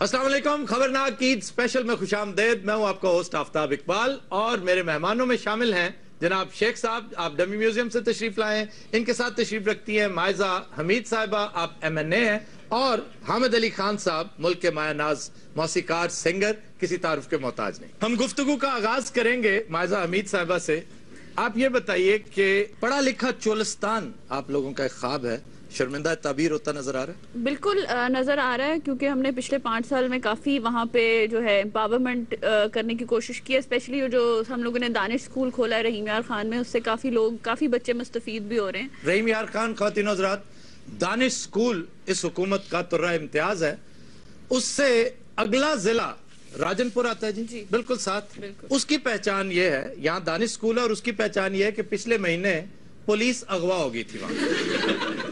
अस्सलाम वालेकुम। खबरनाक ईद स्पेशल में खुशामदेद। मैं हूं आपका होस्ट आफ्ताब इकबाल और मेरे मेहमानों में शामिल हैं जनाब शेख साहब, आप डमी म्यूजियम से तशरीफ लाए हैं। इनके साथ तशरीफ रखती हैं मायजा हमीद साहिबा, आप MNA हैं, और हामिद अली खान साहब, मुल्क के मायानाज मौसीकार सिंगर, किसी तारुफ के मोहताज नहीं। हम गुफ्तगू का आगाज करेंगे मायजा हमीद साहिबा से। आप ये बताइए कि पढ़ा लिखा चोलिस्तान आप लोगों का एक ख्वाब है, शर्मिंदा ताबीर होता नजर आ रहा है? बिल्कुल नजर आ रहा है, क्योंकि हमने पिछले 5 साल में काफी वहाँ पे जो है एम्पावरमेंट करने की कोशिश की है। स्पेशली जो हम लोगों ने दानिश स्कूल खोला है रहीम यार खान में, उससे काफी बच्चे मुस्तफीद भी हो रहे हैं। रहीम यार खान, ख्वातीन हज़रात, दानिश स्कूल इस हुकूमत का तुर्रा इम्तियाज है। उससे अगला जिला राजनपुर आता है जी, बिल्कुल साथ। उसकी पहचान ये है, यहाँ दानिश स्कूल है, और उसकी पहचान ये है कि पिछले महीने पुलिस अगवा हो गई थी वहां।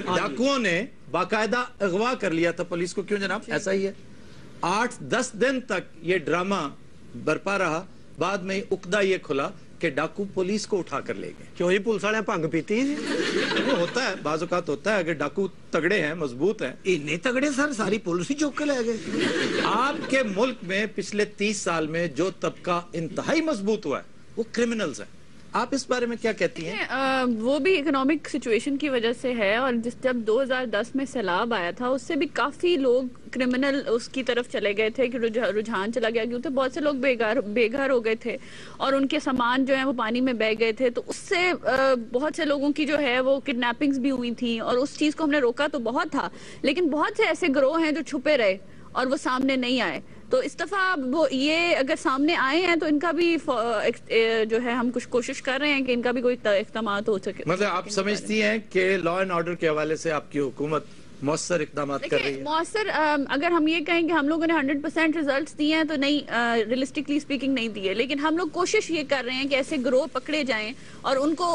डाकुओं ने बाकायदा अगवा कर लिया था पुलिस को। क्यों जनाब? ऐसा ही है। 8-10 दिन तक ये ड्रामा बरपा रहा। बाद में उकदा ये खुला कि डाकू पुलिस को उठा कर ले गए। क्यों ही पुलिस वाले भंग पीती है? वो होता है, बाज़-औक़ात होता है। अगर डाकू तगड़े हैं, मजबूत हैं। इतने तगड़े सर, सारी पुलिस ही चौक के ले गए। आपके मुल्क में पिछले 30 साल में जो तबका इंतहाई मजबूत हुआ है वो क्रिमिनल्स है। आप इस बारे में क्या कहती हैं? वो भी इकोनॉमिक सिचुएशन की वजह से है, और जब 2010 में सैलाब आया था उससे भी काफी लोग क्रिमिनल उसकी तरफ चले गए थे, कि रुझान चला गया, क्योंकि बहुत से लोग बेघर हो गए थे और उनके सामान जो है वो पानी में बह गए थे। तो उससे बहुत से लोगों की जो है वो किडनैपिंग्स भी हुई थी, और उस चीज को हमने रोका तो बहुत था, लेकिन बहुत से ऐसे गिरोह हैं जो छुपे रहे और वो सामने नहीं आए। तो इस दफा वो ये अगर सामने आए हैं तो इनका भी जो है हम कुछ कोशिश कर रहे हैं कि इनका भी कोई इक़दामात हो सके। मतलब आप समझती हैं कि लॉ एंड ऑर्डर के हवाले से आपकी हुकूमत मौसर इक़दाम कर रही है? मौसर अगर हम ये कहें कि हम लोगों ने 100% रिजल्ट्स दिए हैं तो नहीं, रियलिस्टिकली स्पीकिंग नहीं दिए, लेकिन हम लोग कोशिश ये कर रहे हैं कि ऐसे गिरोह पकड़े जाएं और उनको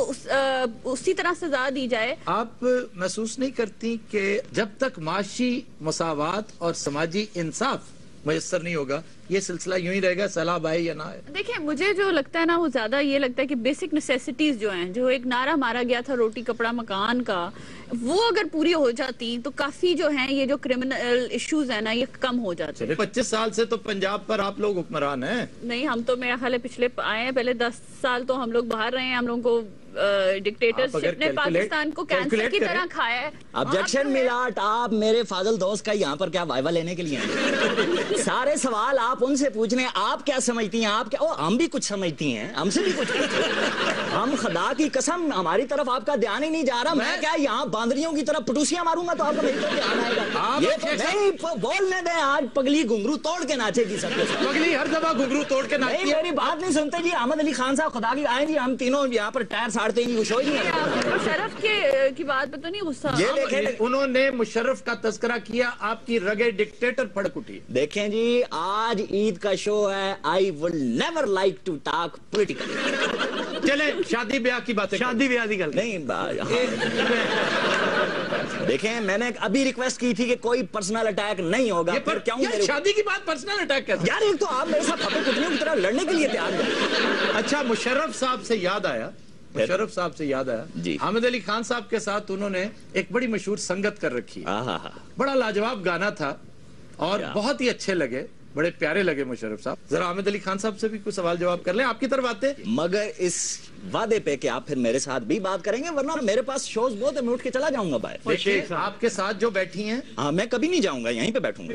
उसी तरह सजा दी जाए। आप महसूस नहीं करती कि जब तक माशी मसावात और समाजी इंसाफ मयसर नहीं होगा ये सिलसिला यूं ही रहेगा, सैलाब आए या ना आए? देखिए, मुझे जो लगता है ना, वो ज्यादा ये लगता है कि बेसिक नेसेसिटीज जो हैं, जो एक नारा मारा गया था रोटी कपड़ा मकान का, वो अगर पूरी हो जाती तो काफी जो है ये जो क्रिमिनल इश्यूज है ना ये कम हो जाते। 25 साल से तो पंजाब पर आप लोग हुक्मरान हैं। नहीं, हम तो मेरा ख्याल है पिछले आए हैं, पहले 10 साल तो हम लोग बाहर रहे हैं। हम लोगों को डिक्टेटरशिप ने पाकिस्तान को कैंसर की तरह खाया है। ऑब्जेक्शन मिलाट, आप मेरे फाजल दोस्त का यहाँ पर क्या वाइवा लेने के लिए हैं? सारे सवाल आप उनसे पूछने, आप क्या समझती हैं, आप क्या? ओ, हम भी कुछ समझती हैं, हमसे भी कुछ हम खुदा की कसम, हमारी तरफ आपका ध्यान ही नहीं जा रहा। मैं क्या यहाँ बांदरियों की तरफ पटूसियां मारूंगा तो आपका मेरी तरफ ध्यान आएगा? ये तो नहीं बोलने दें। आज पगली घुंघरू तोड़ के नाचेगी सबके साथ। पगली हर दफा घुंघरू तोड़ के नाचती है। मेरी बात नहीं सुनते जी। अहमद अली खान साहब खुदा की आए जी, हम तीनों यहाँ पर टायर साड़ते ही खुश हो जी। मुशर्रफ की बात पे तो नहीं गुस्सा? ये देखें, उन्होंने मुशर्रफ का तज़किरा किया, आपकी रगे डिक्टेटर फड़क उठी। देखें जी, आज ईद का शो है। I would never like to talk political. चले शादी ब्याह की बातें, शादी ब्याह की गल नहीं। देखें, मैंने अभी रिक्वेस्ट की थी कि कोई पर्सनल अटैक नहीं होगा। पर क्यों यार शादी की बात पर्सनल अटैक कैसे? यार एक तो आप मेरे साथ फपे कुतनियों की तरह लड़ने के लिए तैयार हैं। अच्छा, मुशर्रफ साहब से याद आया, जी, हामिद अली खान साहब के साथ उन्होंने एक बड़ी मशहूर संगत कर रखी है। बड़ा लाजवाब गाना था और बहुत ही अच्छे लगे, बड़े प्यारे लगे मुशर्रफ साहब। जरा हामिद अली खान साहब से भी कुछ सवाल जवाब कर लें, आपकी तरफ आते। मगर इस वादे पे कि आप फिर मेरे साथ भी बात करेंगे, वरना मेरे पास शोज बहुत है, मैं उठ के चला जाऊंगा बाहर। देखिए, आपके साथ जो बैठी हैं, हाँ, मैं कभी नहीं जाऊंगा, यहीं पे बैठूंगा।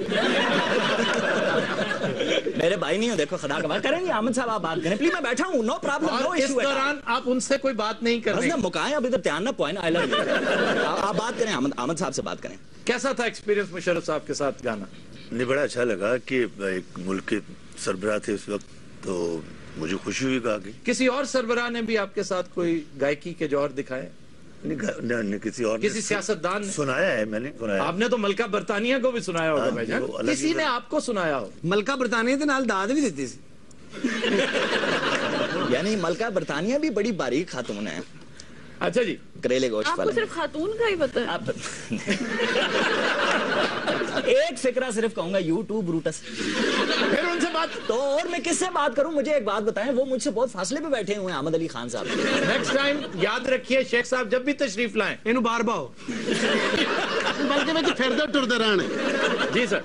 मेरे भाई नहीं हो, देखो खुदा का बात करेंगे। अहमद साहब आप बात करें प्लीज, मैं बैठा हूँ, नो प्रॉब्लम, नो इशू। इस दौरान आप उनसे कोई बात नहीं कर रहे? मुकाएं अब इधर, ध्यान ना पॉइंट। I love you. आप बात करें, अहमद साहब से बात करें। कैसा था एक्सपीरियंस मुशर्रफ साहब के साथ गाना? नहीं, बड़ा अच्छा लगा कि एक मुल्क के सरबराह थे उस वक्त, तो मुझे खुशी हुई गा के। किसी और सरबराह ने भी आपके साथ कोई गायकी के जौहर दिखाए? नहीं, किसी सियासतदान ने सुनाया है, मैंने सुनाया। आपने तो मलका बरतानिया को भी सुनाया होगा भाईजान, किसी ने आपको सुनाया हो? मलका बरतानिया के नाल दाद भी देती थी। यानी मलका बरतानिया भी बड़ी बारीक खातून है। अच्छा जी, करेले गोश्त आपको सिर्फ खातून का ही पता है? एक फिक्रा सिर्फ कहूंगा, यूट्यूब रूटस। फिर उनसे बात तो और मैं किससे बात करूं? मुझे एक बात बताएं, वो मुझसे बहुत फासले पे बैठे हुए हैं, अहमद अली खान साहब। नेक्स्ट टाइम याद रखिए, शेख साहब जब भी तशरीफ लाएं इन्हू बार बाओ बल्कि फिरते टुरते रहने। जी सर।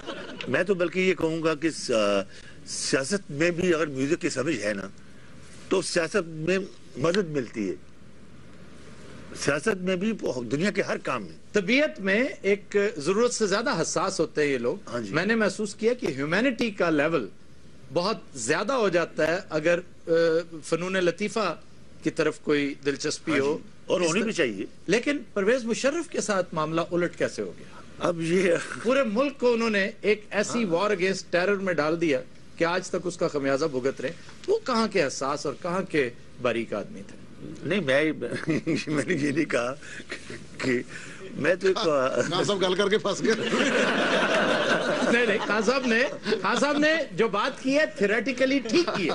मैं तो बल्कि ये कहूंगा कि सियासत में भी अगर म्यूजिक की समझ है ना तो सियासत में मदद मिलती है, सियासत में भी दुनिया के हर काम में। तबीयत में एक जरूरत से ज्यादा हसास होते हैं ये लोग। हाँ जी। मैंने महसूस किया कि ह्यूमैनिटी का लेवल बहुत ज्यादा हो जाता है अगर फनून लतीफा की तरफ कोई दिलचस्पी हाँ हो, जी, और होनी भी चाहिए। लेकिन परवेज मुशर्रफ के साथ मामला उलट कैसे हो गया? अब ये पूरे मुल्क को उन्होंने एक ऐसी वॉर अगेंस्ट टेरर में डाल दिया कि आज तक उसका खमियाजा भुगत रहे। वो कहाँ के हसास और कहाँ के बारीक आदमी थे? नहीं, मैंने ये नहीं कहा कि मैं तो खान साहब गल करके फंस गए। नहीं, खान साहब ने जो बात की है थियोरेटिकली ठीक की है,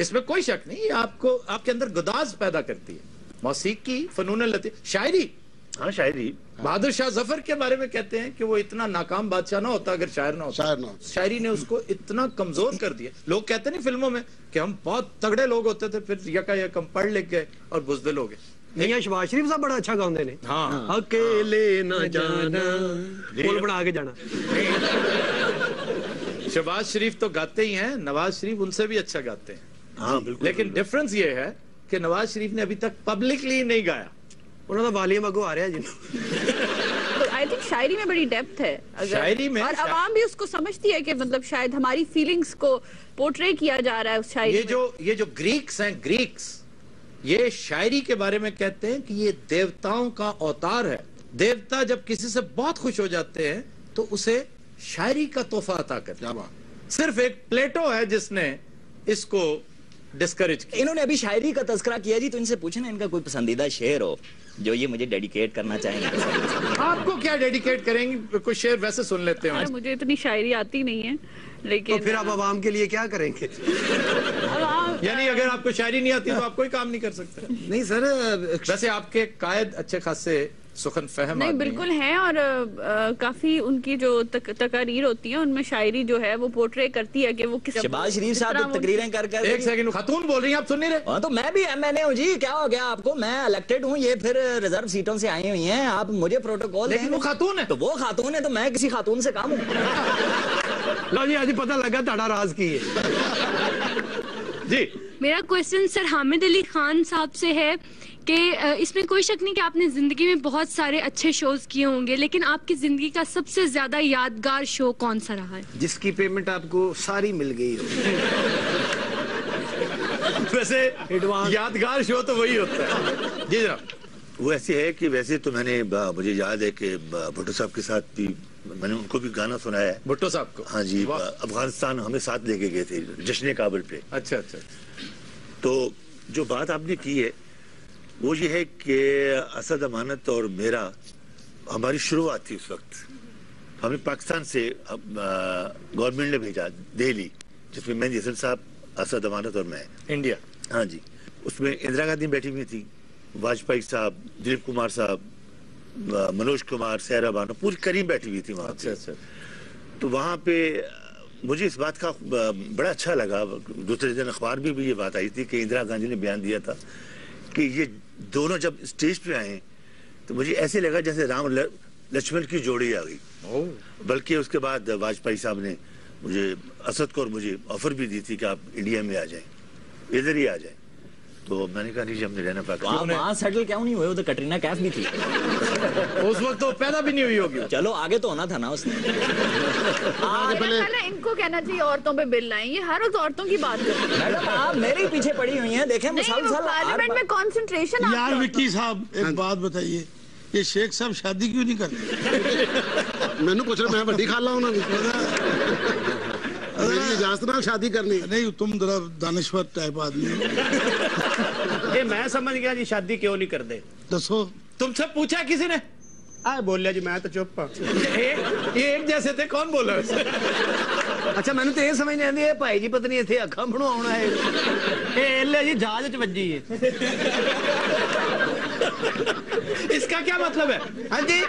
इसमें कोई शक नहीं। ये आपको आपके अंदर गुदाज पैदा करती है। मौसीकी, फनून लतीफ, शायरी। हाँ, शायरी। बहादुर शाह जफर के बारे में कहते हैं कि वो इतना नाकाम बादशाह ना होता अगर शायर ना होता। शायरी ने उसको इतना कमजोर कर दिया। लोग कहते नहीं फिल्मों में कि हम बहुत तगड़े लोग होते थे, फिर यका हम पढ़ लिख गए और बुजदिल हो गए। नहीं, शहबाज शरीफ साहब बड़ा अच्छा गाते हैं। हाँ, अकेले न जाना, पुल बना के जाना। शहबाज शरीफ तो गाते ही हैं, नवाज शरीफ उनसे भी अच्छा गाते हैं। हाँ, बिल्कुल। लेकिन डिफरेंस ये है कि नवाज शरीफ ने अभी तक पब्लिकली नहीं गाया। उन्होंने वालियम अगो आ रहा है जी। तो आई थिंक शायरी में बड़ी डेप्थ है शायरी में, और अवाम भी उसको समझती है कि मतलब शायद हमारी फीलिंग्स को पोर्ट्रे किया जा रहा है उस शायरी में। ये जो ग्रीक्स हैं, ग्रीक्स ये शायरी के बारे में कहते हैं कि ये देवताओं का अवतार है। देवता जब किसी से बहुत खुश हो जाते हैं तो उसे शायरी का तोहफा अता करते हैं। सिर्फ एक प्लेटो है जिसने इसको डिस्करेज किया। इन्होंने अभी शायरी का तस्करा किया जी, तो इनसे पूछे ना इनका कोई पसंदीदा शेर हो जो ये मुझे डेडिकेट करना चाहेंगे। आपको क्या डेडिकेट करेंगे? कुछ शेर वैसे सुन लेते हैं। मुझे इतनी शायरी आती नहीं है, लेकिन तो फिर आप आवाम के लिए क्या करेंगे? यानी अगर आपको शायरी नहीं आती तो आप कोई काम नहीं कर सकते? नहीं सर, वैसे आपके कायद अच्छे खासे सुखन फहम नहीं बिल्कुल है, और काफी उनकी जो तकारीर होती है उनमें शायरी जो है वो पोर्ट्रे करती है कि वो किस शहबाज शरीफ साहब तकरीरें कर कर। एक सेकंड, खातून बोल रही हैं, आप सुन नहीं रहे? हाँ, तो मैं भी MNA हूँ जी, क्या हो गया आपको? मैं इलेक्टेड हूँ, ये फिर रिजर्व सीटों से आई हुई हैं, आप मुझे प्रोटोकॉल। लेकिन वो खातून है। तो वो खातून है तो मैं किसी खातून से काम हूँ। लो जी, आज पता लगा ताड़ा राज की है जी। मेरा क्वेश्चन सर हामिद अली खान साहब से है कि इसमें कोई शक नहीं कि आपने जिंदगी में बहुत सारे अच्छे शोज किए होंगे, लेकिन आपकी जिंदगी का सबसे ज्यादा यादगार शो कौन सा रहा है? जिसकी पेमेंट आपको सारी मिल गई हो। वैसे यादगार शो तो वही होता है जी जनाब। वो ऐसे है कि वैसे तो मैंने मुझे याद है कि भुट्टो साहब के साथ भी मैंने उनको भी गाना सुनाया है। भुट्टो साहब को? हाँ जी, अफगानिस्तान हमें साथ लेके गए थे जश्न काबिल पे। अच्छा अच्छा। तो जो बात आपने की है वो ये है कि असद अमानत और मेरा हमारी शुरुआत थी उस वक्त। हमें पाकिस्तान से गवर्नमेंट ने भेजा दिल्ली, जिसमें मेहंदी हसन साहब, असद अमानत और मैं। इंडिया? हाँ जी। उसमें इंदिरा गांधी बैठी हुई थी, वाजपेयी साहब, दिलीप कुमार साहब, मनोज कुमार, सहरा बानो, पूरी करीब बैठी हुई थी वहाँ। अच्छा अच्छा। तो वहाँ पे मुझे इस बात का बड़ा अच्छा लगा। दूसरे दिन अखबार में भी ये बात आई थी कि इंदिरा गांधी ने बयान दिया था कि ये दोनों जब स्टेज पे आए तो मुझे ऐसे लगा जैसे राम लक्ष्मण की जोड़ी आ गई। बल्कि उसके बाद वाजपेयी साहब ने मुझे, असद को और मुझे ऑफर भी दी थी कि आप इंडिया में आ जाएं, इधर ही आ जाएं। तो मैंने कहा नहीं जी, हमने रहना पाकिस्तान। वहाँ सेटल क्यों नहीं हुए? वो तो कटरीना कैफ भी थी उस वक्त तो पैदा भी नहीं हुई होगी। चलो आगे तो होना था ना उसने। पहले इनको कहना चाहिए औरतों पे बिल लाएं, ये हर रोज औरतों की बात करते हैं। मैडम आप मेरे ही पीछे पड़ी हुई हैं, देखें मुसलसल पार्लियामेंट में कंसंट्रेशन। यार विक्की साहब एक बात बताइए, ये शेख साहब शादी क्यों नहीं करते? मैंने पूछ रहा, मैं बड़ी खाला हूं ना, मेरी इजाजत ना शादी करनी। नहीं, तुम जरा दानिश्वर टाइप आदमी हो। ये मैं समझ गया जी, शादी क्यों नहीं करते? दसो। तुमसे पूछा किसी ने? बोलिया जी, मैं तो चुप हाँ। ये एक जैसे थे, कौन बोला वैसे? अच्छा, मैंने तो ये समझ नहीं आती है भाई जी पत्नी इतने अखा बनवाना है। ये ले जी जहाज च वजी है। इसका क्या मतलब है? हाँ जी,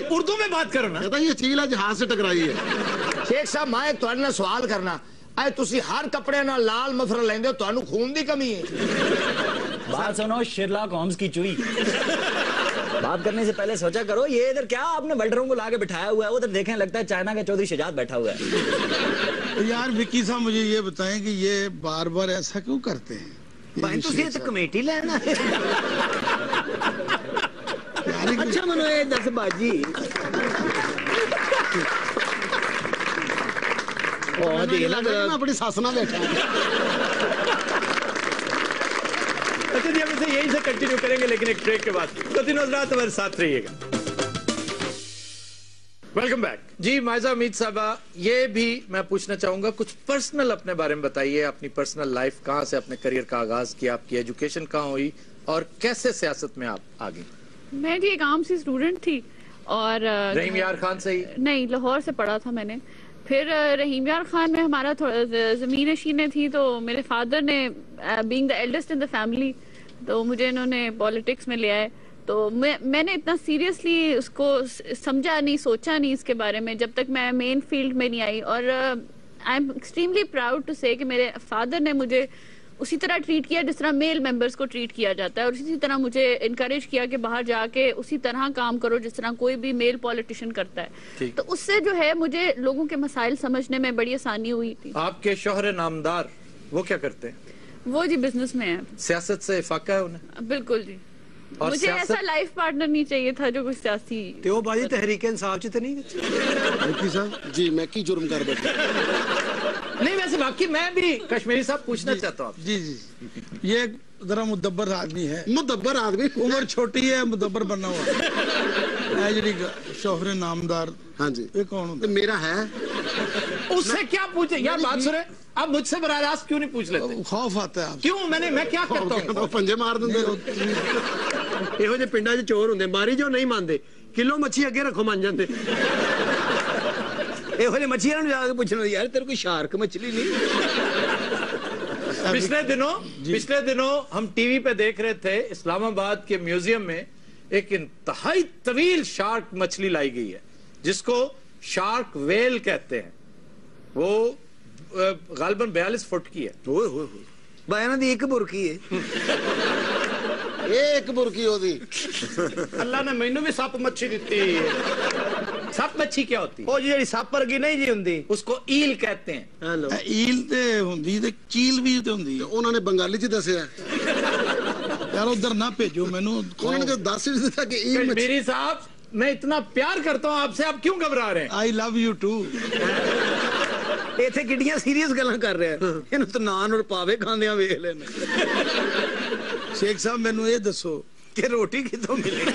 उर्दू में बात करो ना। ये चील जहाज से टकराई है। शेख साहब, मैं तुहाडे नाल सवाल करना, ऐ तुसी हर कपड़े नाल लाल मफरल लेंदे हो, तुहानू खून दी कमी है? बात सुनो, शेरलॉक होम्स की चुई। बात करने से पहले सोचा करो। ये इधर क्या आपने वेल्डरों को लाके बिठाया हुआ है, उधर देखें लगता है चाइना का चौधरी शहजाद बैठा हुआ है। तो यार विक्की साहब मुझे ये बताएं कि ये बार बार ऐसा क्यों करते हैं? भाई तुसी इत्थे कमेटी लेना है। यार अच्छा मनो ये दस बाजी ओ देख ला मैं अपनी सास ना बैठा। अच्छा जी, हम इसे यहीं से कंटिन्यू करेंगे लेकिन एक ब्रेक के बाद। तो तीनों रात हमारे साथ रहिएगा। वेलकम बैक जी। मायजा हमीद साहबा, ये भी मैं पूछना चाहूंगा, कुछ पर्सनल अपने बारे में बताइए। अपनी पर्सनल लाइफ, कहाँ से अपने करियर का आगाज किया, आपकी एजुकेशन कहाँ हुई और कैसे सियासत में आप आ गई? मैं जी एक आम सी स्टूडेंट थी और रहीम यार खान से ही? नहीं, लाहौर से पढ़ा था मैंने। फिर रहीम यार खान में हमारा थोड़ा जमीन नशीनें थी, तो मेरे फादर ने being the eldest in the family, तो मुझे इन्होंने पॉलिटिक्स में ले आए। तो मैंने इतना सीरियसली उसको समझा नहीं, सोचा नहीं इसके बारे में जब तक मैं मेन फील्ड में नहीं आई। और I am extremely proud to say कि मेरे फादर ने मुझे उसी तरह ट्रीट किया जिस तरह मेल मेंबर्स को ट्रीट किया जाता है, और इसी तरह मुझे इनकरेज किया कि बाहर जाके उसी तरह काम करो जिस तरह कोई भी मेल पॉलिटिशियन करता है। तो उससे जो है मुझे लोगों के मसाइल समझने में बड़ी आसानी हुई थी। आपके शौहर नामदार वो क्या करते हैं? वो जी बिजनेस में है। सियासत से फाका है उन्हें? बिल्कुल जी। और मुझे ऐसा लाइफ पार्टनर नहीं चाहिए था जो कुछ सियासी। ते ओ बाजी तहरीक इंसाफ च ते नहीं विक्की साहब जी, मैं की जुर्म कर बैठा? नहीं, वैसे बाकी मैं भी कश्मीरी साहब पूछना चाहता हूँ। जी जी, ये जरा मुदब्बर आदमी है। मुदब्बर आदमी, उम्र छोटी है, मुदब्बर बना हुआ है। जी शौहर नामदार, हाँ जी, ये कौन होता है? मेरा है। उससे क्या पूछे यार, बात सुने। आप मुझसे बराह रास्त क्यों नहीं पूछ लेते? खौफ आता है। क्यों? मैं क्या करता हूँ? पंजे मार देंगे। ਇਹੋ ਜਿਹੇ ਪਿੰਡਾਂ 'ਚ ਚੋਰ ਹੁੰਦੇ, ਮਾਰੀ ਜੋ ਨਹੀਂ ਮੰਨਦੇ, ਕਿਲੋ ਮੱਛੀ ਅੱਗੇ ਰੱਖੋ ਮੰਨ ਜਾਂਦੇ। ਇਹੋ ਜਿਹੇ ਮੱਛੀਆਂ ਨੂੰ ਜਾ ਕੇ ਪੁੱਛਣਾ, ਯਾਰ ਤੇਰੇ ਕੋਈ ਸ਼ਾਰਕ ਮੱਛਲੀ नहीं? पिछले दिनों हम टीवी पे देख रहे थे, इस्लामाबाद के म्यूजियम में एक इंतहाई तवील शार्क मछली लाई गई है जिसको शार्क वेल कहते हैं। वो गालबन 42 फुट की है। भाई ਇਹਨਾਂ ਦੀ ਇੱਕ ਬੁਰਕੀ ਹੈ। एक बुरकी होती। अल्लाह ने मैनू भी सप मच्छी दी। सप मच्छी क्या होती? ਉਹ ਜਿਹੜੀ ਸੱਪ ਵਰਗੀ ਨਹੀਂ ਜੀ ਹੁੰਦੀ, उसको ईल कहते हैं। ਹੈਲੋ ईल ते हुंदी ते चील भी ते हुंदी। ਉਹਨਾਂ ਨੇ ਬੰਗਾਲੀ ਚ ਦੱਸਿਆ यार, उधर ना भेजो मैनू। कोई ने दस ही दिता कि ईल। मेरी साहब, मैं इतना प्यार करता हूँ आपसे, आप क्यों घबरा रहे हैं? I love you too. ਇੱਥੇ ਕਿੱਡੀਆਂ ਸੀਰੀਅਸ ਗੱਲਾਂ ਕਰ ਰਿਹਾ, ਇਹਨੂੰ ਤਾਂ ਨਾਨ ਔਰ ਪਾਵੇ ਖਾਂਦਿਆਂ ਵੇਖ ਲੈਣ। शेख साहब मैनू ये दसो कि रोटी कितों मिलेगी?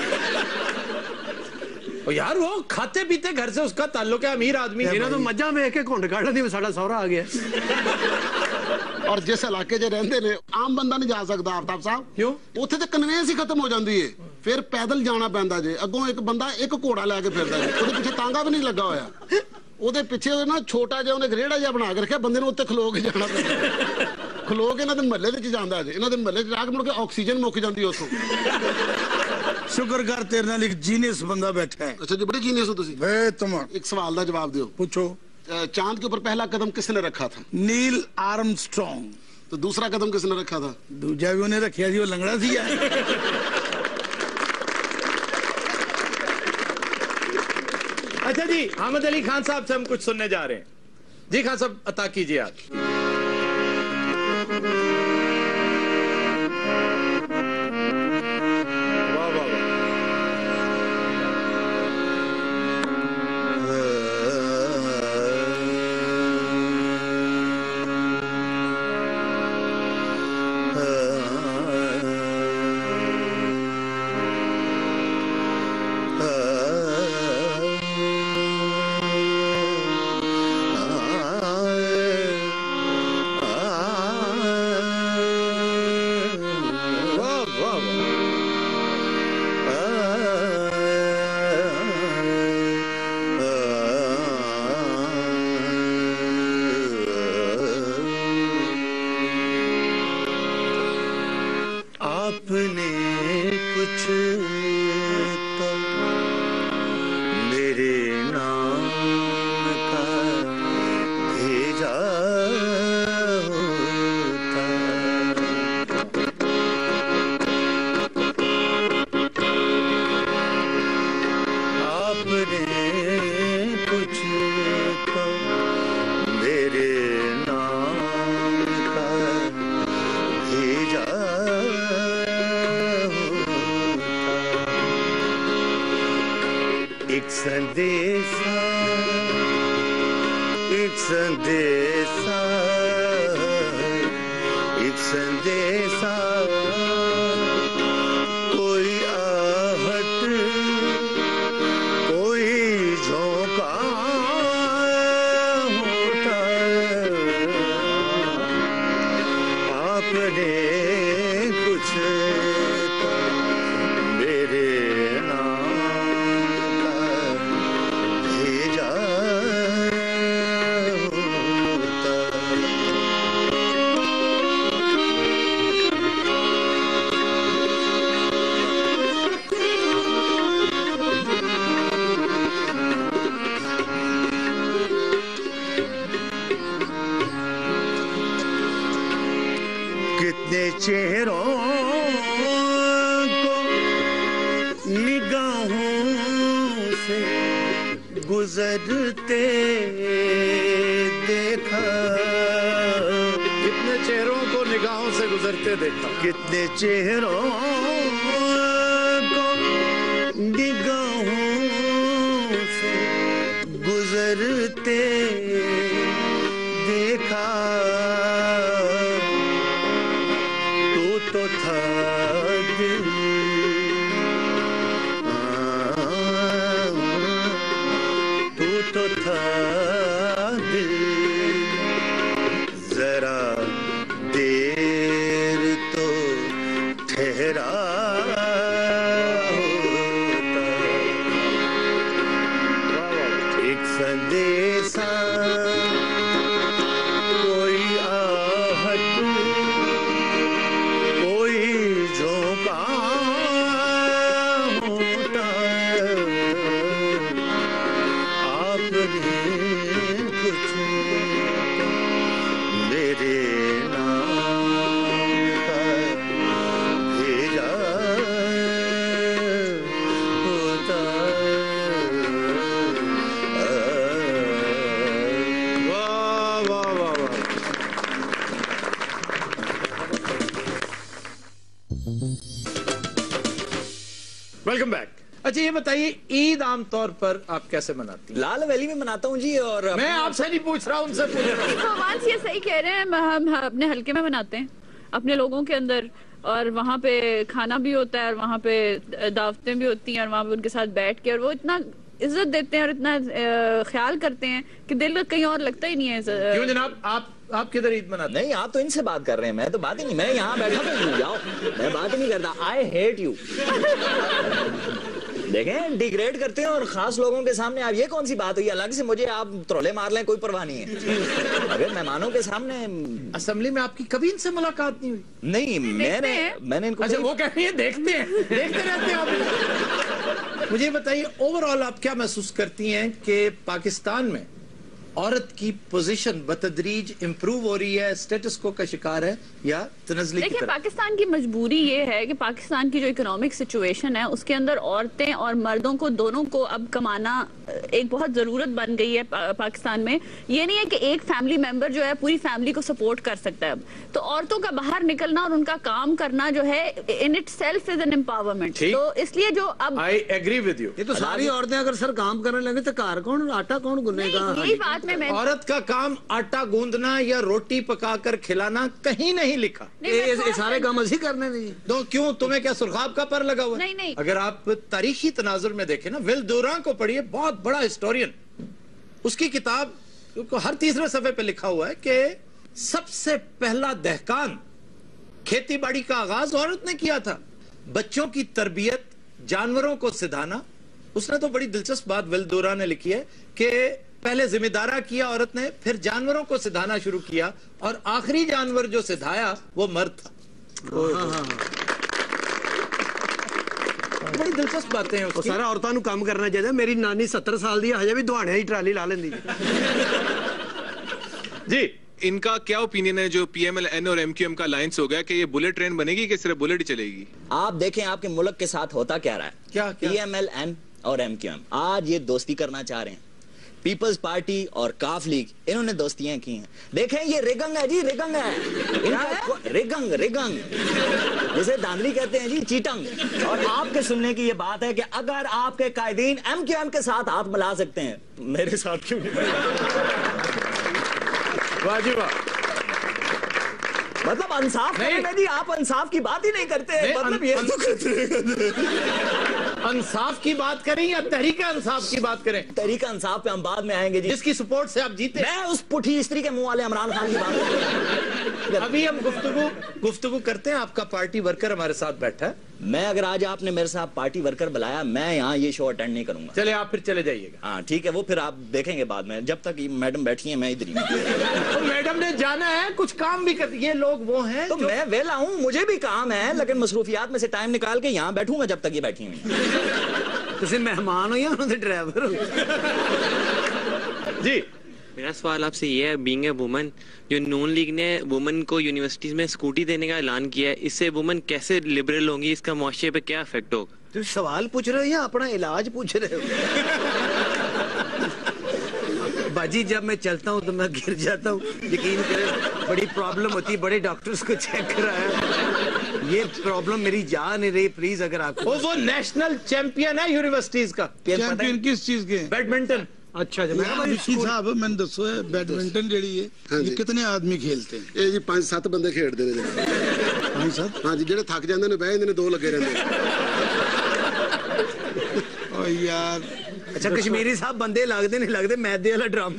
यार वो खाते पीते घर से उसका ताल्लुक है, अमीर आदमी है। ਇਹਨਾਂ ਤੋਂ ਮੱਝਾਂ ਵੇਖ ਕੇ ਘੁੰਡ ਕੱਢ ਦੀ ਸਾਡਾ ਸਹੁਰਾ ਆ ਗਿਆ। और जिस इलाके च रहिंदे ने आम बंदा नहीं जा सकता आफ्ताब साहब। क्यों? उत्थे ते कन्वेंस ही खत्म हो जाती है, फिर पैदल जाना पैंदा जे। अगों एक बंदा एक घोड़ा लैके फिरदा जे, ਉਹਦੇ ਪਿੱਛੇ ਤਾਂਗਾ भी नहीं लगा होया। ਉਹਦੇ ਪਿੱਛੇ ਨਾ ਛੋਟਾ ਜਿਹਾ ਉਹਨੇ ਰੇੜਾ ਜਿਹਾ ਬਣਾ ਕੇ ਰੱਖਿਆ, ਬੰਦੇ ਨੂੰ ਉੱਤੇ ਖਲੋ ਕੇ ਜਾਣਾ ਪੈਂਦਾ। ਖਲੋ ਕੇ ਇਹਨਾਂ ਦੇ ਮਹੱਲੇ ਦੇ ਵਿੱਚ ਜਾਂਦਾ ਜੇ, ਇਹਨਾਂ ਦੇ ਮਹੱਲੇ 'ਚ ਜਾ ਕੇ ਮੁੜ ਕੇ ਆਕਸੀਜਨ ਮੁੱਕ ਜਾਂਦੀ ਉੱਥੋਂ। शुक्र कर तेरे नाल एक जीनियस बंदा बैठा है। अच्छा जी, बड़े जीनियस हो तुसी। वे तुम एक सवाल का जवाब दियो। पूछो। चांद के ऊपर पहला कदम किसने रखा था? Neil Armstrong. तो दूसरा कदम किसने रखा था? दूजा भी उन्हें रखा जी, वो लंगड़ा सी है। अच्छा जी, हामिद अली खान साहब से हम कुछ सुनने जा रहे हैं। जी खान साहब, अता कीजिए आप। संदेशा, एक संदेशा, एक संदेशा, कोई आहट, कोई झोंका होता, आपने कुछ मेरे नाम का भेजा होता। कितने चेहरों को निगाहों से गुजरते देखा, कितने चेहरों को निगाहों से गुजरते देखा, कितने चेहरों को निगाहों से गुजरते देखा, तू तो था दिल, तू तो था दिल, जरा देर तो ठहरा होता, एक संदेशा, कोई आहट, कोई झोंका होता, आपने कुछ मेरे नाम का भेजा होता। वाह वाह वाह वाह। Welcome back. अच्छा ये बताइए, ईद आमतौर पर आप कैसे मनाती हैं? लाल वैली में मनाता हूँ जी। और मैं आपसे नहीं पूछ रहा, उनसे पूछ रहा हूँ। फवाद ये सही कह रहे हैं, हम अपने हलके में मनाते हैं अपने लोगों के अंदर, और वहाँ पे खाना भी होता है और वहाँ पे दावतें भी होती हैं और वहाँ पे उनके साथ बैठ के, और वो इतना इज्जत देते हैं और इतना ख्याल करते हैं कि दिल कहीं और लगता ही नहीं है। क्यों जनाब, आप किधर ईद मनाते हैं? नहीं, आप तो इनसे बात कर रहे हैं, मैं तो बात ही नहीं, मैं यहाँ बैठा तो जाओ, मैं बात ही नहीं करता। I hate you. देखें, डिग्रेड करते हैं और खास लोगों के सामने आप, ये कौन सी बात हुई? अलग से मुझे आप त्रोले मार लें, कोई परवाह नहीं है। अगर मेहमानों के सामने। असेंबली में आपकी कभी इनसे मुलाकात नहीं हुई? नहीं, मैंने इनको। अच्छा, वो कह रही है देखते हैं, देखते रहते हैं आप। मुझे बताइए, ओवरऑल आप क्या महसूस करती हैं कि पाकिस्तान में औरत की पोजीशन बतदरीज इंप्रूव हो रही है, स्टेटस को का शिकार है, या तनज़ली की देखिए, तरफ? पाकिस्तान की मजबूरी ये है कि पाकिस्तान की जो इकोनॉमिक सिचुएशन है उसके अंदर औरतें और मर्दों को दोनों को अब कमाना एक बहुत जरूरत बन गई है पाकिस्तान में। ये नहीं है कि एक फैमिली मेंबर जो है पूरी फैमिली को सपोर्ट कर सकता है। अब तो औरतों का बाहर निकलना और उनका काम करना जो है in it self is an empowerment. तो इसलिए जो अब आई एग्री विद यू। ये तो सारी औरतें अगर सर काम करने लगे तो कार कौन, आटा कौन गुनेगा? यही बात मैं औरत का काम आटा गूंदना या रोटी पकाकर खिलाना कहीं नहीं लिखा। ये सारे काम ऐसे करने नहीं। तो क्यों, तुम्हें क्या सुर्खाब का पर लगा हुआ? नहीं। अगर आप तारीखी तनाजुर में देखें ना, विल दुरान को पढ़िए, बहुत बड़ा हिस्टोरियन, उसकी किताब को हर तीसरे सफे पे लिखा हुआ है कि सबसे पहला दहकान, खेती बाड़ी का आगाज औरत ने किया था। बच्चों की तरबियत, जानवरों को सिधाना। उसने तो बड़ी दिलचस्प बात विल दुरान ने लिखी है कि पहले जिम्मेदारा किया औरत ने, फिर जानवरों को सिधाना शुरू किया, और आखिरी जानवर जो सिधाया वो मर्द था। बड़ी दिलचस्प बातें हैं उसकी। सारा औरतां नूं काम करना चाहिए। मेरी नानी 70 साल दी, हजे भी दुहाने की ट्राली ला लेंदी। जी, इनका क्या ओपिनियन है जो PMLN और MQM का अलायंस हो गया, कि ये बुलेट ट्रेन बनेगी कि सिर्फ बुलेट ही चलेगी? आप देखें आपके मुल्क के साथ होता क्या रहा है। क्या? PMLN और MQM आज ये दोस्ती करना चाह रहे हैं। पीपल्स पार्टी और काफ लीग इन्होंने दोस्तियां की हैं। देखें ये रिगंग है जी, रिगंग है इनका, रिगंग रिगंग जैसे धांधली कहते हैं जी, चीटंग। और आपके सुनने की ये बात है कि अगर आपके कायदीन MQM के साथ हाथ मिला सकते हैं, मेरे साथ क्यों नहीं? वाह जी वाह। मतलब इंसाफ करें जी, आप इंसाफ की बात ही नहीं करते हैं। मतलब ये तो इंसाफ की बात करें या तहरीका इंसाफ की बात करें? तहरीका इंसाफ पे हम बाद में आएंगे जी, जिसकी सपोर्ट से आप जीते। मैं उस पुठी स्त्री के मुंह वाले इमरान खान की बात कर अभी हम गुफ्तगू करते हैं। आपका पार्टी वर्कर हमारे साथ बैठा है। मैं अगर आज आपने मेरे साथ पार्टी वर्कर बुलाया, मैं यहाँ ये शो अटेंड नहीं करूंगा। चले आप फिर चले जाइएगा। हाँ ठीक है, वो फिर आप देखेंगे बाद में। जब तक मैडम बैठी है मैं इधर ही तो मैडम ने जाना है, कुछ काम भी कर, ये लोग वो हैं तो मैं वेला हूँ, मुझे भी काम है, लेकिन मसरूफियात में से टाइम निकाल के यहाँ बैठूंगा जब तक ये बैठी हुई। तुम मेहमान हो या उन्होंने ड्राइवर हो? जी मेरा सवाल आपसे ये है, बीइंग ए वुमन, जो नून लीग ने वुमन को यूनिवर्सिटीज में स्कूटी देने का ऐलान किया है, इससे वुमन कैसे लिबरल होंगी, इसका मुआशरे पे क्या इफेक्ट होगा? तुम सवाल पूछ रहे हो या अपना इलाज पूछ रहे हो? बाजी जब मैं चलता हूँ तो मैं गिर जाता हूँ, यकीन करें बड़ी प्रॉब्लम होती है, बड़े डॉक्टर्स को चेक कराया, ये प्रॉब्लम मेरी जा नहीं रही। प्लीज अगर आपको वो नेशनल चैंपियन है यूनिवर्सिटीज का। चैंपियन किस चीज के? बैडमिंटन। अच्छा जी, साहब मैंने दसो है बैडमिंटन जेडी है ये कितने आदमी खेलते हैं? ਇਹ ਜੀ 5-7 ਬੰਦੇ ਖੇਡਦੇ ਨੇ। 5-7? ਹਾਂ ਜੀ, ਜਿਹੜੇ ਥੱਕ ਜਾਂਦੇ ਨੇ ਬਹਿ ਜਾਂਦੇ ਨੇ, 2 ਲੱਗੇ ਰਹਿੰਦੇ। ओ यार अच्छा कश्मीरी साहब बंदे लगते नहीं लगते, मैदे वाला ड्रम।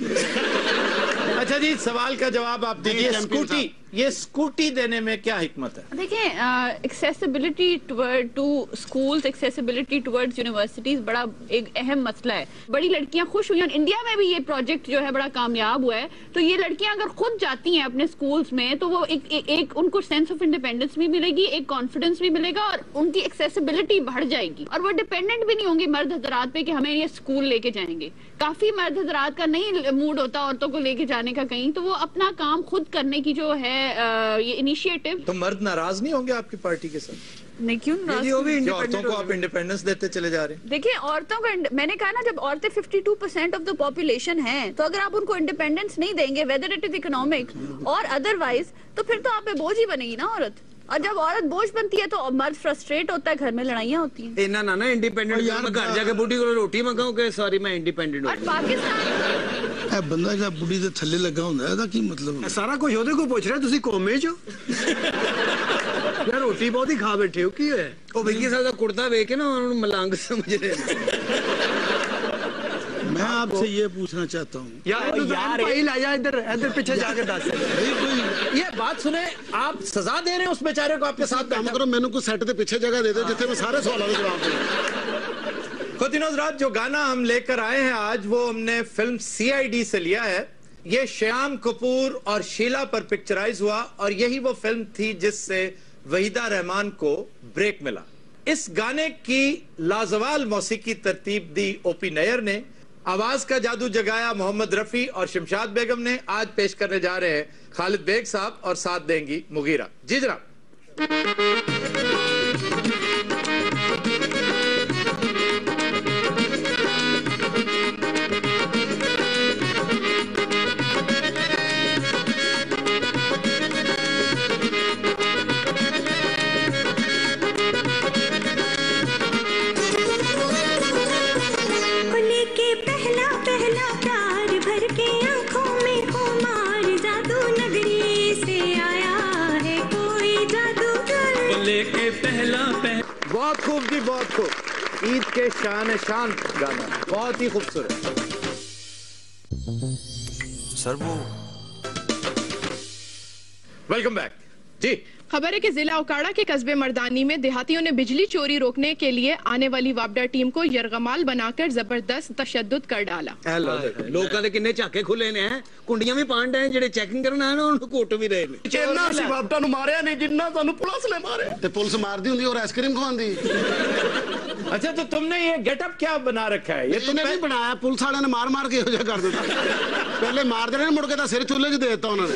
अच्छा जी, सवाल का जवाब आप दीजिए। ये स्कूटी देने में क्या हिकमत है? देखिए, accessibility to schools, accessibility towards universities बड़ा एक अहम मसला है। बड़ी लड़कियां खुश हुई, इंडिया में भी ये प्रोजेक्ट जो है बड़ा कामयाब हुआ है। तो ये लड़कियां अगर खुद जाती हैं अपने स्कूल्स में तो वो एक उनको सेंस ऑफ इंडिपेंडेंस भी मिलेगी, एक कॉन्फिडेंस भी मिलेगा और उनकी एक्सेसिबिलिटी बढ़ जाएगी और वो डिपेंडेंट भी नहीं होंगे मर्द हजरात पे कि हमें ये स्कूल लेके जाएंगे। काफी मर्द हजरात का नहीं मूड होता औरतों को लेके जाने का कहीं, तो वो अपना काम खुद करने की जो है ये इनिशिएटिव। तो मर्द नाराज नहीं होंगे आपकी पार्टी के साथ? नहीं, क्यों नाराज? औरतों को आप इंडिपेंडेंस देते चले जा रहे हैं। देखिए, औरतों का, मैंने कहा ना, जब औरतें 52% ऑफ द पॉपुलेशन हैं, तो अगर आप उनको इंडिपेंडेंस नहीं देंगे, वेदर इट इज इकोनॉमिक और अदरवाइज, तो फिर तो आप पे बोझ ही बनेगी ना औरत। और जब औरत बोझ बनती है तो मर्द फ्रस्ट्रेट होता है, घर में लड़ाइयाँ होती हैं। इन्ना ना इंडिपेंडेंट यार, घर जाके बुढ़ी को रोटी मंगाऊं कि सॉरी मैं इंडिपेंडेंट हूं। पाकिस्तान बंदा जब बुढ़ी दे थल्ले लगा हुंदा है, की मतलब? सारा कुछ ओदे को पूछ रहा, तुसी कोमे चो यार, रोटी बहुत ही खा बैठे हो, की है ओ विक्की साहब दा कुर्ता देख के ना उन्होंने मलंग समझ रहे हैं। मैं आपसे ये पूछना चाहता हूँ यार भाई लाया इधर इधर पीछे जाके दस। ये बात सुने, आप सजा दे रहे हैं उस बेचारे को, आपके साथ काम करो, मैंने कुछ सेट के पीछे जगह दे दो जिथे मैं सारे सवालों के जवाब दूं। खुदिनोज रात, जो गाना हम लेकर आए हैं आज, वो हमने फिल्म CID से लिया है। ये श्याम कपूर और शीला पर पिक्चराइज हुआ और यही वो फिल्म थी जिससे वहीदा रहमान को ब्रेक मिला। इस गाने की लाजवाल मौसीकी तरतीब दी OP नैयर ने, आवाज का जादू जगाया मोहम्मद रफी और शमशाद बेगम ने। आज पेश करने जा रहे हैं खालिद बेग साहब और साथ देंगी मुगीरा जी। जनाब बहुत खूब जी, बहुत खूब। ईद के शान शान गाना, बहुत ही खूबसूरत। सर वो वेलकम बैक जी। खबर है कि जिला ओकाड़ा के कस्बे मर्दानी में देहातियों ने बिजली चोरी रोकने के लिए आने वाली वापडा टीम को यरगमाल बनाकर जबरदस्त तशद्दुद कर डाला। लोगों के किन्ने झाके खुले ने, कुंडियां भी पांड है, जेडे चेकिंग करना है ना उनको कोट भी रहे ने। जिन्ना सी वापडा नु मारया नहीं जिन्ना सानू पुलिस ने मारे। ते पुलिस मारदी हुंदी और आइसक्रीम खवांदी। अच्छा, तो तुमने ये गेटअप क्या बना रखा है? ये तुमने नहीं बनाया, पुलिस वाले ने मार मार के हो जा कर दिता। पहले मार देने मुड़ के सिर चूल्हे च दे दिता उन्होंने,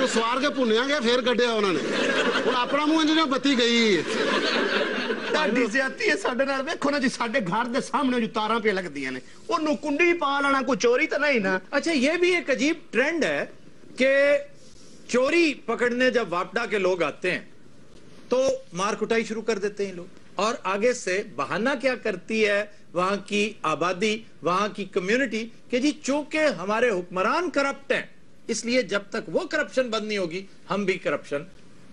वो सवार के भुनिया गया फिर कढ़िया उन्होंने। ਹੁਣ ਆਪਣਾ ਮੂੰਹ ਜਿਵੇਂ ਬੱਤੀ ਗਈ ਤੁਹਾਡੀ ਜ਼ਿਆਦਤੀ ਹੈ ਸਾਡੇ ਨਾਲ। ਵੇਖੋ ਨਾ ਜੀ ਸਾਡੇ ਘਰ ਦੇ ਸਾਹਮਣੇ ਜੋ ਤਾਰਾਂ पे लगਦੀਆਂ ਨੇ ਉਹਨੂੰ ਕੁੰਡੀ ਪਾ ਲੈਣਾ, ਕੋਈ ਚੋਰੀ ਤਾਂ नहीं ना। अच्छा ये भी एक अजीब ट्रेंड है कि चोरी पकड़ने जब वापडा के लोग आते हैं तो मार कुटाई शुरू कर देते हैं लोग, और आगे से बहाना क्या करती है वहां की आबादी, वहां की कम्युनिटी कि जी चूंकि हमारे हुक्मरान करप्ट हैं इसलिए जब तक वो करप्शन बंद नहीं होगी हम भी करप्शन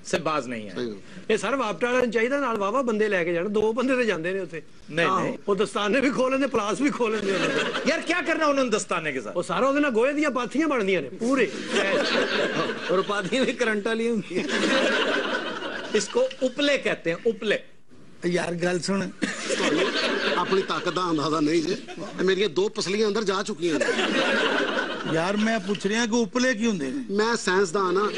से बाज नहीं है। ਇਹ ਸਰ ਵਾਪਟਾ ਵਾਲਿਆਂ ਨੂੰ ਚਾਹੀਦਾ ਨਾਲ ਵਾਵਾ ਬੰਦੇ ਲੈ ਕੇ ਜਾਣ, 2 ਬੰਦੇ ਤੇ ਜਾਂਦੇ ਨੇ ਉੱਥੇ। नहीं ਉਹ ਦਸਤਾਨੇ ਵੀ ਖੋਲ ਲੈਂਦੇ, ਪਲਾਸ ਵੀ ਖੋਲ ਲੈਂਦੇ ਉਹਨਾਂ ਦੇ। यार क्या करना उन्होंने दस्ताने के साथ? ਉਹ ਸਾਰਾ ਉਹਦੇ ਨਾਲ ਗੋਹੇ ਦੀਆਂ ਪਾਥੀਆਂ ਬਣਦੀਆਂ ਨੇ ਪੂਰੇ, और पाथियां भी करंट वाली होंगी। इसको उपले कहते हैं, उपले। यार गल सुन, ਆਪਣੀ ਤਾਕਤ ਦਾ ਅੰਦਾਜ਼ਾ ਨਹੀਂ ਜੇ, ਮੇਰੀਆਂ 2 ਪਸਲੀਆਂ ਅੰਦਰ ਜਾ ਚੁੱਕੀਆਂ ਨੇ। यार मैं पूछ रहा कि उपले की होंगे? मैं साइंसदान हाँ।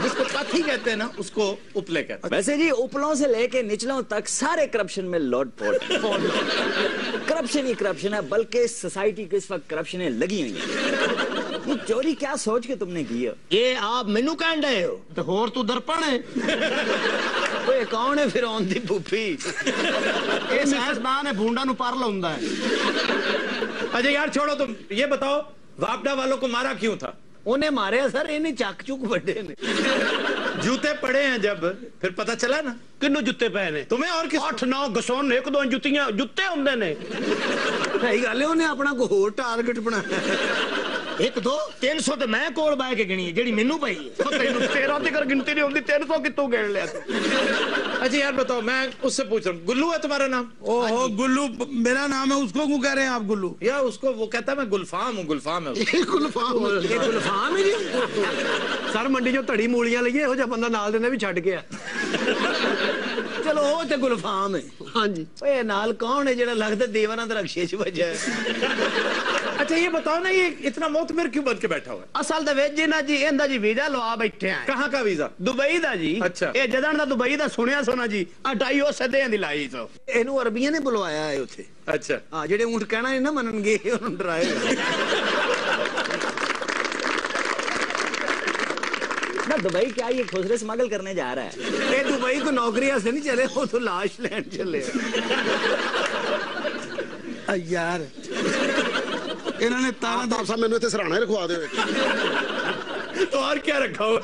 जिसको पाथी कहते हैं ना उसको उपले कहते हैं। वैसे जी उपलों से लेके निचलों तक सारे करप्शन में लोटपोट। करप्शन ही करप्शन है, बल्कि सोसाइटी को इस वक्त करप्शन लगी हुई है। ये चोरी क्या सोच के तुमने की है? ये आप मेनू कह रहे हो तो होर तू दर्पण है। ओए कौन है फिर आउन दी भूपी? ये साइंसदान है, भूंडा नु पर लाउंदा है। अच्छा यार छोड़ो, तुम ये बताओ वापडा वालों को मारा क्यों था? उन्हें मारे सर, इन्हें चक चुक बड़े ने। जूते पड़े हैं जब, फिर पता चला ना। किन्नू जुत्ते पे ने? तुम्हें और किस? 8-9 गसोन 1-2 जुत्तियां जुत्ते होंदे ने। सही गल है, उन्हें अपना कोई होर टारगेट बनाया। 1-2 300 तो मैं कोल बाय के गिनी है, जेडी मेनू पई है। तेनू 13 तक गिनती नहीं होंदी, 300 कितों गिन लिया तू? अच्छा यार बताओ, मैं उससे पूछ रहा हूँ, गुल्लू है तुम्हारा नाम? ओहो गुल्लू मेरा नाम है, उसको क्यों कह रहे हैं आप गुल्लू? या उसको वो कहता है मैं गुलफाम हूँ, गुलफाम है। गुलफाम है जी। ਸਰ ਮੰਡੀ ਚੋਂ ਧੜੀ ਮੂਲੀਆਂ ਲਈਏ, ਇਹੋ ਜਿਹਾ ਬੰਦਾ ਨਾਲ ਦਿੰਦਾ ਵੀ ਛੱਡ ਗਿਆ। चलो वो तो गुलफाम है। हाँ जी। ओए नाल कौन है जेड़ा लगदा देवाना दा रक्षे च वजह है? अच्छा ये बताओ ना, ये इतना मोतमिर क्यों बन के बैठा हुआ है? असल दे विच ना जी इंदा जी वीजा लवा बैठे हैं। कहाँ का वीजा? दुबई दा जी। अच्छा। ये जदन दा दुबई दा सुनिया सोना जी, 2.5 सदे दी लाई तो इनू अरबियां ने बुलवाया है उथे। अच्छा। हां जेड़े ऊंट कहना नहीं ना मननगे उन्होंने डराएगा। ना दुबई क्या ये खुसरे स्मगल करने जा रहा है? ये दुबई को नौकरी से नहीं चले, वो तो लाश लैंड चले। यार इन्होंने तारा आप साहब मैंने इतने सराहना रखवा दे। तो और क्या रखा हो?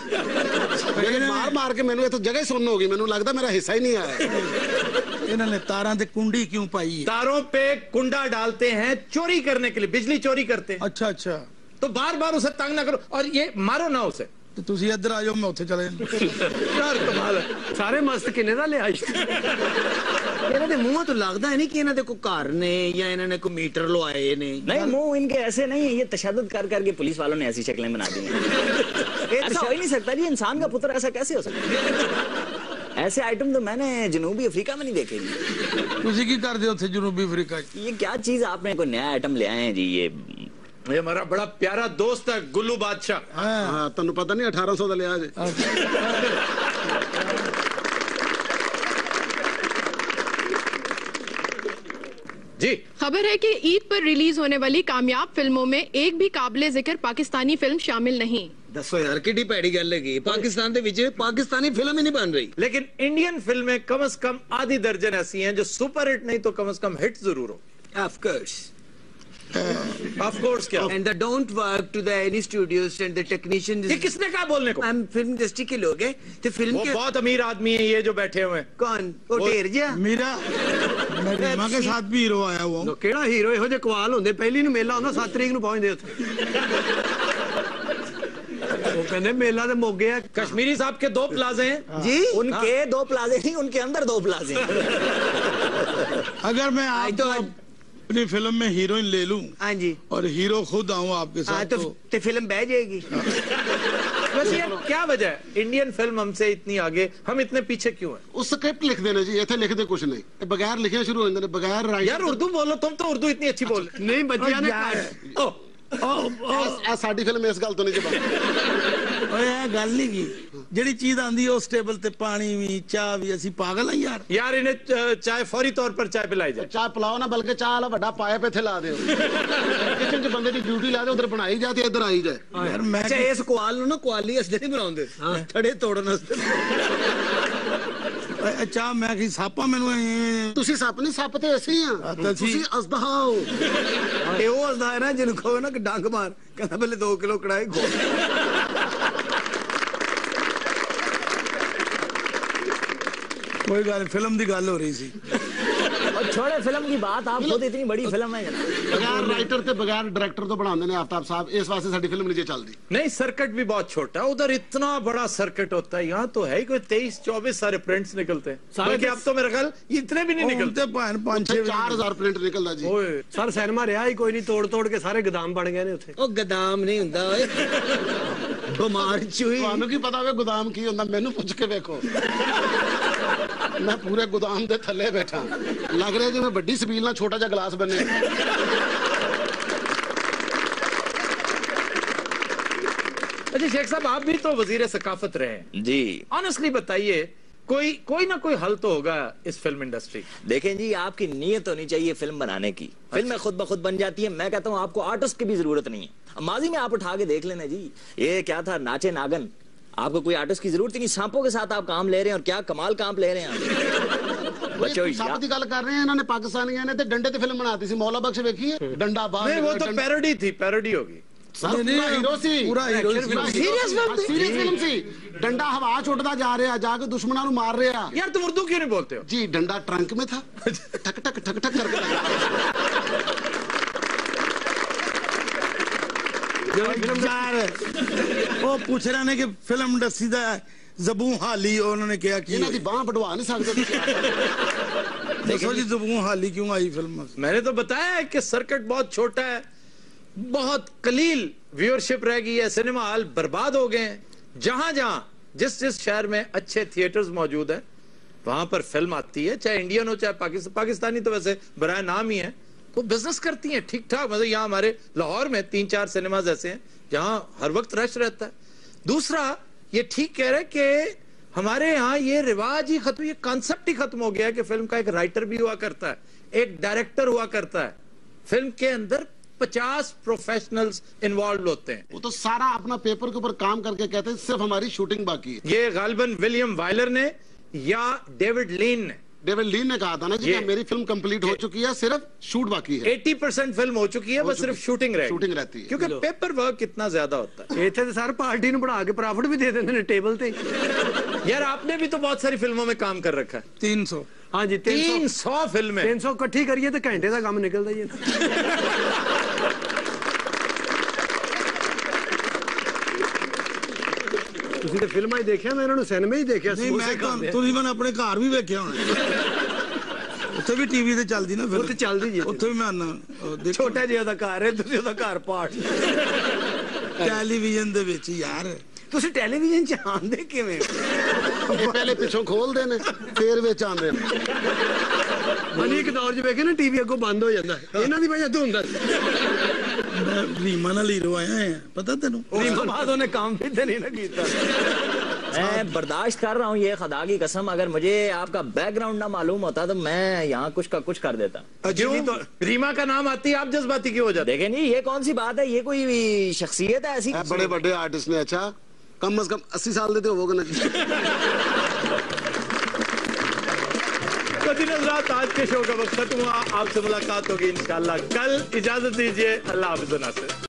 मार मार के मैंने तो जगह सुननी होगी, मैंने लगता मेरा हिस्सा ही नहीं आया। इन्होंने तारा दे कुंडी क्यों पाई है? तारों पे कुंडा डालते हैं चोरी करने के लिए, बिजली चोरी करते हैं। अच्छा अच्छा, तो बार बार उसे तंग ना करो और ये मारो ना उसे। तो तुसी इधर आ जाओ, मैं उठे चले। यार कमाल है। ਸਾਰੇ ਮਸਤ ਕਿੰਨੇ ਦਾ ਲਿਆ? ਇਹਨਾਂ ਦੇ ਮੂੰਹਾਂ ਤੋਂ ਲੱਗਦਾ ਨਹੀਂ ਕਿ ਇਹਨਾਂ ਦੇ ਕੋਈ ਘਰ ਨੇ ਜਾਂ ਇਹਨਾਂ ਨੇ ਕੋਈ मीटर लवाए ने। नहीं, मुंह इनके ऐसे नहीं है, ये तशद्दुद कर करके पुलिस वालों ने ऐसी शक्लें बना दी हैं। ऐसा हो ही नहीं सकता जी, इंसान का पुत्र ऐसा कैसे हो सकता है? ऐसे आइटम तो मैंने जनूबी अफ्रीका में नहीं देखे जी। तुसी की कर दे उथे जनूबी अफ्रीका? ये क्या चीज आपने कोई नया आइटम ले आए हैं जी? ये हमारा बड़ा प्यारा दोस्त है गुल्लू बादशाह। हाँ तन्नू पता नहीं 1800 का लिया जे। जी खबर है कि ईद पर रिलीज होने वाली कामयाब फिल्मों में एक भी काबिले जिक्र पाकिस्तानी फिल्म शामिल नहीं। दसो यार किड्डी भैड़ी गल है, पाकिस्तान दे विच पाकिस्तानी फिल्म ही नहीं बन रही। लेकिन इंडियन फिल्में कम से कम आधी दर्जन ऐसी हैं जो सुपर हिट नहीं तो कम से कम हिट जरूर हो। ऑफ कोर्स क्या? And they don't work to the any studios and the technicians. ये किसने कहा बोलने को? हम फिल्म इंडस्ट्री के लोग हैं, तो फिल्म वो के बहुत अमीर आदमी है ये जो बैठे हुए हैं। कौन? वो ढेर जा मेरा मेरी मां के साथ भी हीरो आया हुआ। ਕਿਹੜਾ ਹੀਰੋ ਇਹੋ ਜਿਹੇ ਕਵਾਲ ਹੁੰਦੇ, ਪਹਿਲੀ ਨੂੰ ਮੇਲਾ ਹੁੰਦਾ 7 ਤਰੀਕ ਨੂੰ ਪਹੁੰਚਦੇ ਉੱਥੇ। ਉਹ ਕਹਿੰਦੇ ਮੇਲਾ ਤੇ ਮੁੱਕ ਗਿਆ। कश्मीरी साहब के 2 प्लाजे हैं जी। उनके 2 प्लाजे नहीं, उनके अंदर 2 प्लाजे हैं। अगर मैं आज तो अपनी फिल्म में हीरोइन ले लूं, हाँ जी, और हीरो खुद आऊं आपके साथ, तो फिल्म बह जाएगी। वैसे यार क्या वजह है इंडियन फिल्म हमसे इतनी आगे, हम इतने पीछे क्यों हैं? उस स्क्रिप्ट लिख देने जी, इतने लिखते कुछ नहीं, बगैर लिखे शुरू हो जाते हैं, बगैर राइट। यार उर्दू बोलो, तुम तो उर्दू इतनी अच्छी बोल। नहीं बच्चियां ने साडी फिल्म इस गल तो नहीं जवाब। ओए ये गल नहीं की, जेडी चीज आंदी है उस टेबल ते पानी भी चाह भी, ਅਸੀਂ पागल हैं यार। यार इन्हें चाय फौरी तौर पर चाय पिलाई जाए। चाय पिलाओ ना, बल्कि चाह वाला बड़ा पाइप इत्थे ला दियो, किचन च बंदे दी ड्यूटी ला दे, उधर बनाई जाती इधर आई जाए। यार मैं अच्छा इस क्वाल नु ना क्वाली असदे नहीं बनाउंदे, थड़े तोड़न असदे। ਅੱਛਾ ਮੈਂ ਕੀ ਸਾਪਾ ਮੈਨੂੰ ਤੁਸੀਂ ਸੱਪ ਨਹੀਂ, ਸੱਪ ਤੇ ਅਸੀਂ ਆ, ਤੁਸੀਂ ਅਸਦਾ ਹੋ। ਇਹ ਉਹ ਅਸਦਾ ਹੈ ਨਾ ਜਿਹਨੂੰ ਕਹੋ ਨਾ ਕਿ ਡੰਗ ਮਾਰ, ਕਹਿੰਦਾ ਪਹਿਲੇ 2 ਕਿਲੋ ਕੜਾਈ ਖੋ। कोई गल फिल्म की गल हो रही सी। और छोड़े फिल्म की बात, आप खुद इतनी बड़ी फिल्म है। बगैर राइटर ते बगैर डायरेक्टर तो बनाते हैं आफ्ताब साहब, इस वास्ते साडी फिल्म नहीं चलती। नहीं, सर्किट भी बहुत छोटा, उधर इतना बड़ा सर्किट होता है, यहाँ तो है ही कोई 23-24 सारे प्रिंट्स निकलते हैं। बल्कि अब तो मेरे ख्याल इतने भी नहीं निकलते, 5-6 प्रिंट निकलदा जी। सर सिनेमा रहा ही कोई नहीं, तोड़ के सारे गोदाम बन गए ने उत्थे। ओ गोदाम नहीं हुंदा ओए, बिमार चूही। ਤੁਹਾਨੂੰ ਕੀ ਪਤਾ ਵੇ गोदाम की ਹੁੰਦਾ, ਮੈਨੂੰ ਪੁੱਛ ਕੇ ਵੇਖੋ। मैं पूरे गोदाम दे थल्ले बैठा, लग रहा जिवें बड़ी सबील ना छोटा जा गिलास बने। अच्छा शेख साहब, आप भी तो वजीर सकाफत रहे हैं जी, ऑनेस्टली बताइए, कोई ना कोई हल तो होगा इस फिल्म इंडस्ट्री। देखें जी, आपकी नीयत होनी चाहिए फिल्म बनाने की। फिल्में खुद ब खुद बन जाती है। मैं कहता हूँ आपको आर्टिस्ट की भी जरूरत नहीं है। माजी में आप उठा के देख लेना जी, ये क्या था, नाचे नागन, आपको कोई आर्टिस्ट की जरूरत नहीं। सांपों के साथ आप काम ले रहे हैं, और क्या कमाल काम ले रहे हैं आप। बच्चों सांप की गल कर रहे हैं, इन्होंने पाकिस्तानियों ने डंडे ते फिल्म बनाती थी, मौला बख्श देखी है, डंडा बाहर। नहीं, वो तो पैरोडी थी, पैरोडी होगी। सीरियस फिल्म सी। डंडा हवा छुटता जा रहा, जाके दुश्मनों को मार रहा। यार तुम उर्दू क्यों नहीं बोलते हो? जी, डंडा ट्रंक में था, ठक ठक ठक ठक करके वो पूछ रहे ने कि फिल्म इंडस्ट्री का जबू हाली उन्होंने क्या किया। इन्हां दी बांह बढ़वा नहीं सकते। देखो जी, जबू हाली क्यों आई फिल्म? मैंने तो बताया है कि सर्किट बहुत छोटा है, बहुत कलील व्यूअरशिप रह गई है, सिनेमा हॉल बर्बाद हो गए हैं। जहां जहां जिस शहर में अच्छे थिएटर्स मौजूद है, वहां पर फिल्म आती है, चाहे इंडियन हो चाहे पाकिस्तानी, तो वैसे बराए नाम ही है, तो बिजनेस करती हैं ठीक ठाक। मतलब यहाँ हमारे लाहौर में 3-4 सिनेमाज ऐसे हैं जहां हर वक्त रश रहता है। दूसरा, ये ठीक कह रहे कि हमारे यहाँ ये रिवाज ही खत्म, ये कॉन्सेप्ट ही खत्म हो गया है कि फिल्म का एक राइटर भी हुआ करता है, एक डायरेक्टर हुआ करता है। फिल्म के अंदर 50 प्रोफेशनल्स इन्वॉल्व होते हैं। वो तो सारा अपना पेपर के ऊपर काम करके कहते हैं सिर्फ हमारी शूटिंग बाकी है। ये गालिबन विलियम वायलर ने या डेविड लीन ने कहा था ना जी कि मेरी फिल्म कंप्लीट हो चुकी है, सिर्फ शूट बाकी है। 80% फिल्म हो चुकी है, बस सिर्फ शूटिंग रहती है, क्योंकि पेपर वर्क कितना ज्यादा होता है। इतने तो सर पार्टी ने बढ़ा के प्रॉफिट भी दे देते हैं टेबल पे। यार आपने भी तो बहुत सारी फिल्मों में काम कर रखा है। 300। हाँ जी, 300 फिल्में। 300 इकट्ठी करिए तो घंटे का काम निकलता ही है। ਤੁਸੀਂ ਤੇ ਫਿਲਮਾਂ ਹੀ ਦੇਖਿਆ, ਮੈਂ ਇਹਨਾਂ ਨੂੰ ਸਿਨੇਮਾ ਹੀ ਦੇਖਿਆ। ਨਹੀਂ, ਮੈਂ ਤੁਸੀਂ ਮੈਨੂੰ ਆਪਣੇ ਘਰ ਵੀ ਵੇਖਿਆ ਹੋਣਾ। ਉੱਥੇ ਵੀ ਟੀਵੀ ਤੇ ਚੱਲਦੀ ਨਾ ਫਿਰ। ਉੱਥੇ ਚੱਲਦੀ ਜੀ, ਉੱਥੇ ਵੀ ਮੈਂ ਆਨਾ। ਛੋਟਾ ਜਿਹਾ ਦਾ ਘਰ ਹੈ, ਤੁਸੀਂ ਉਹਦਾ ਘਰ ਪਾੜ ਟੈਲੀਵਿਜ਼ਨ ਦੇ ਵਿੱਚ ਯਾਰ। ਤੁਸੀਂ ਟੈਲੀਵਿਜ਼ਨ ਚ ਆਉਂਦੇ ਕਿਵੇਂ? ਪਹਿਲੇ ਪਿੱਛੋਂ ਖੋਲਦੇ ਨੇ, ਫੇਰ ਵਿੱਚ ਆਉਂਦੇ ਨੇ। ਮਨੀ ਇੱਕ ਦੌਰ 'ਚ ਵੇਖੇ ਨਾ, ਟੀਵੀ ਅੱਗੋਂ ਬੰਦ ਹੋ ਜਾਂਦਾ, ਇਹਨਾਂ ਦੀ ਵਜ੍ਹਾ ਤੋਂ ਹੁੰਦਾ। रीमा नाल हीरो आया है, पता तेनू? रीमा बाद उन्हें काम भी तो नहीं ना किया। मैं बर्दाश्त कर रहा हूँ ये, खुदा की कसम। अगर मुझे आपका बैकग्राउंड ना मालूम होता तो मैं यहाँ कुछ का कुछ कर देता। तो रीमा का नाम आती है आप जज्बाती क्यों हो जाते? देखें नहीं, ये कौन सी बात है, ये कोई शख्सियत है ऐसी? बड़े बड़े आर्टिस्ट ने, अच्छा कम से कम 80 साल देते होगे ना। नज़रात, आज के शो का वक्त खत्म हुआ। आपसे मुलाकात होगी इंशाल्लाह कल। इजाजत दीजिए, अल्लाह हाफ़िज़।